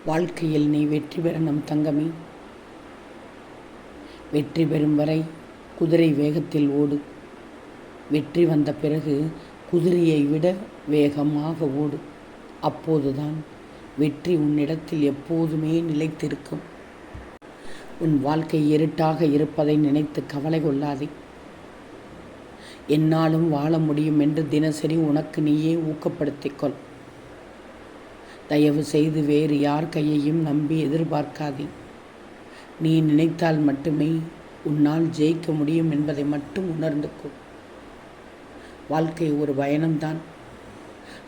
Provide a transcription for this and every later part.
வாழ்க்கையில் நீ வெற்றி பெறணும் தங்கமே. வெற்றி பெறும் வரை குதிரை வேகத்தில் ஓடு. வெற்றி வந்த பிறகு குதிரையை விட வேகமாக ஓடு. அப்போதுதான் வெற்றி உன்னிடத்தில் எப்போதுமே நிலைத்திருக்கும். உன் வாழ்க்கை இருட்டாக இருப்பதை நினைத்து கவலை கொள்ளாதே. என்னாலும் வாழ முடியும் என்று தினசரி உனக்கு நீயே ஊக்கப்படுத்திக்கொள். தயவு செய்து வேறு யார் கையையும் நம்பி எதிர்பார்க்காதே. நீ நினைத்தால் மட்டுமே உன்னால் ஜெயிக்க முடியும் என்பதை மட்டும் உணர்ந்து கொள். வாழ்க்கை ஒரு பயணம்தான்.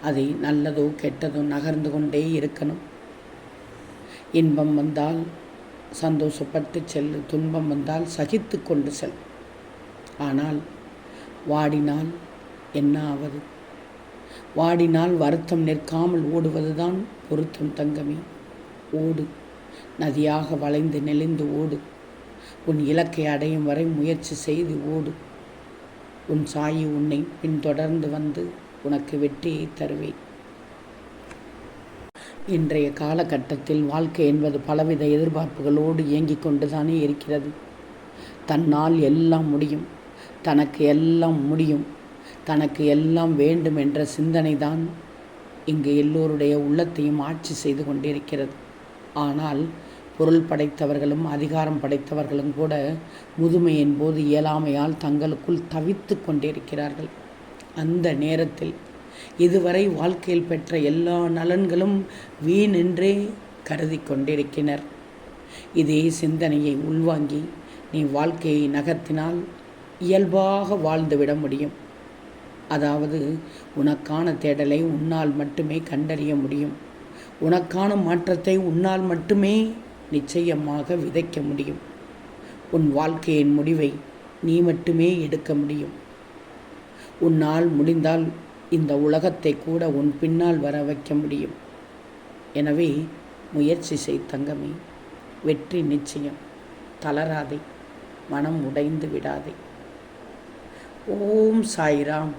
அதை நல்லதோ கெட்டதோ நகர்ந்து கொண்டே இருக்கணும். இன்பம் வந்தால் சந்தோஷப்பட்டு செல்லு, துன்பம் வந்தால் சகித்து கொண்டு செல். ஆனால் வாடினால் என்ன ஆவது? வாடினால் வருத்தம் நிற்காமல் ஓடுவதுதான் பொருத்தம் தங்கமே. ஓடு, நதியாக வளைந்து நெளிந்து ஓடு. உன் இலக்கை அடையும் வரை முயற்சி செய்து ஓடு. உன் சாயி உன்னை பின்தொடர்ந்து வந்து உனக்கு வெற்றியை தருவேன். இன்றைய காலகட்டத்தில் வாழ்க்கை என்பது பலவித எதிர்பார்ப்புகளோடு இயங்கிக் கொண்டுதானே இருக்கிறது. தன்னால் எல்லாம் முடியும், தனக்கு எல்லாம் முடியும், தனக்கு எல்லாம் வேண்டும் என்ற சிந்தனை தான் இங்கு எல்லோருடைய உள்ளத்தையும் ஆட்சி செய்து கொண்டிருக்கிறது. ஆனால் பொருள் படைத்தவர்களும் அதிகாரம் படைத்தவர்களும் கூட முதுமையின் போது இயலாமையால் தங்களுக்குள் தவித்து கொண்டிருக்கிறார்கள். அந்த நேரத்தில் இதுவரை வாழ்க்கையில் பெற்ற எல்லா நலன்களும் வீணென்றே கருதி கொண்டிருக்கினர். இதே சிந்தனையை உள்வாங்கி நீ வாழ்க்கையை நகர்த்தினால் இயல்பாக வாழ்ந்துவிட முடியும். அதாவது உனக்கான தேடலை உன்னால் மட்டுமே கண்டறிய முடியும். உனக்கான மாற்றத்தை உன்னால் மட்டுமே நிச்சயமாக விதைக்க முடியும். உன் வாழ்க்கையின் முடிவை நீ மட்டுமே எடுக்க முடியும். உன்னால் முடிந்தால் இந்த உலகத்தை கூட உன் பின்னால் வர வைக்க முடியும். எனவே முயற்சி செய் தங்கமே. வெற்றி நிச்சயம். தளராதே, மனம் உடைந்து விடாதே. ஓம் சாய்ராம்.